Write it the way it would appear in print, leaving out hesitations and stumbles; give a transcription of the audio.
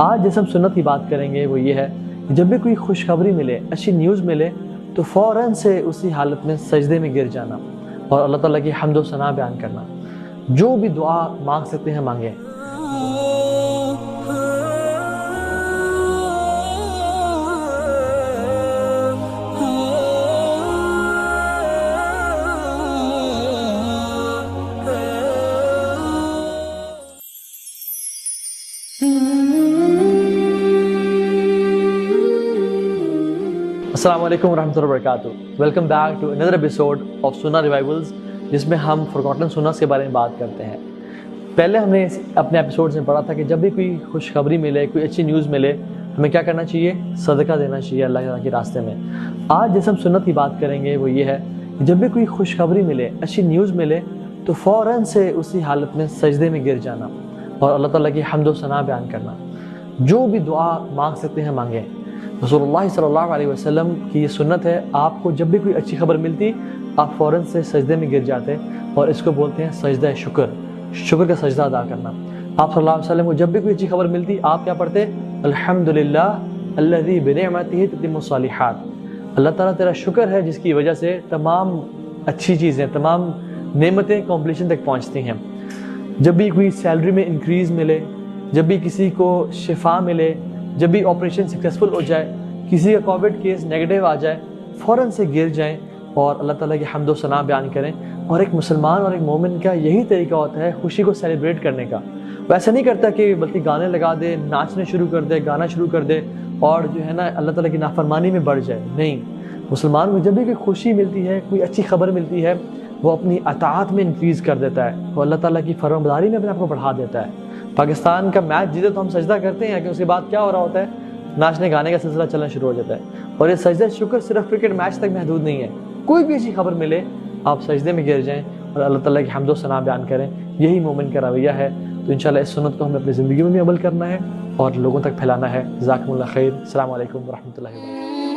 آج جس ہم سنت کی بات کریں گے وہ یہ ہے کہ جب بھی کوئی خوشخبری ملے، اچھی نیوز ملے تو فوراً سے اسی حالت میں سجدے میں گر جانا اور اللہ تعالیٰ کی حمد و ثنا بیان کرنا۔ جو بھی دعا مانگ سکتے ہیں مانگیں۔ السلام علیکم ورحمۃ اللہ وبرکاتہ۔ Welcome back to another episode of سنا ریوائولز، جس میں ہم فارگوٹن سناس کے بارے میں بات کرتے ہیں۔ پہلے ہم نے اپنے ایپیسوڈز میں پڑھا تھا کہ جب بھی کوئی خوشخبری ملے، کوئی اچھی نیوز ملے، ہمیں کیا کرنا چاہیے؟ صدقہ دینا چاہیے اللہ تعالیٰ کے راستے میں۔ آج جس ہم سنت کی بات کریں گے وہ یہ ہے کہ جب بھی کوئی خوشخبری ملے، اچھی نیوز ملے تو فوراً سے اسی حالت میں سجدے میں گر جانا اور اللہ تعالیٰ کی حمد و ثنا بیان کرنا۔ جو بھی دعا مانگ سکتے ہیں مانگیں۔ رسول اللہ صلی اللہ علیہ وسلم کی یہ سنت ہے، آپ کو جب بھی کوئی اچھی خبر ملتی آپ فوراً سے سجدے میں گر جاتے، اور اس کو بولتے ہیں سجدہ شکر کا سجدہ ادا کرنا۔ آپ صلی اللہ علیہ وسلم کو جب بھی کوئی اچھی خبر ملتی آپ کیا پڑھتے؟ الحمدللہ الذی بنعمتہ تتم الصالحات۔ اللہ تعالیٰ تیرا شکر ہے جس کی وجہ سے تمام اچھی چیزیں، تمام نعمتیں کمپلیشن تک پہنچتی ہیں۔ جب بھی کوئی سیلری میں انکریز ملے، جب بھی کسی کو شفا ملے، جب بھی آپریشن سکسیسفل ہو جائے، کسی کا کووڈ کیس نیگیٹو آ جائے، فوراً سے گر جائیں اور اللہ تعالیٰ کی حمد و ثنا بیان کریں۔ اور ایک مسلمان اور ایک مومن کا یہی طریقہ ہوتا ہے خوشی کو سیلیبریٹ کرنے کا۔ وہ ایسا نہیں کرتا کہ بلکہ گانے لگا دے، ناچنے شروع کر دے، گانا شروع کر دے اور جو ہے نا اللہ تعالیٰ کی نافرمانی میں بڑھ جائے۔ نہیں، مسلمان کو جب بھی کوئی خوشی ملتی ہے، کوئی اچھی خبر ملتی ہے، وہ اپنی اطاعت میں انکریز کر دیتا ہے، وہ اللہ تعالیٰ کی فرمانبرداری میں اپنے آپ کو بڑھا دیتا ہے۔ پاکستان کا میچ جیتے تو ہم سجدہ کرتے ہیں کہ اس کے بعد کیا ہو رہا ہوتا ہے؟ ناچنے گانے کا سلسلہ چلنا شروع ہو جاتا ہے۔ اور یہ سجدہ شکر صرف کرکٹ میچ تک محدود نہیں ہے، کوئی بھی ایسی خبر ملے آپ سجدے میں گر جائیں اور اللہ تعالیٰ کی حمد و ثنا بیان کریں۔ یہی مومن کا رویہ ہے۔ تو انشاءاللہ اس سنت کو ہمیں اپنی زندگی میں بھی عمل کرنا ہے اور لوگوں تک پھیلانا ہے۔ جزاکم اللہ خیر۔ السلام علیکم ورحمۃ اللہ وبرکاتہ۔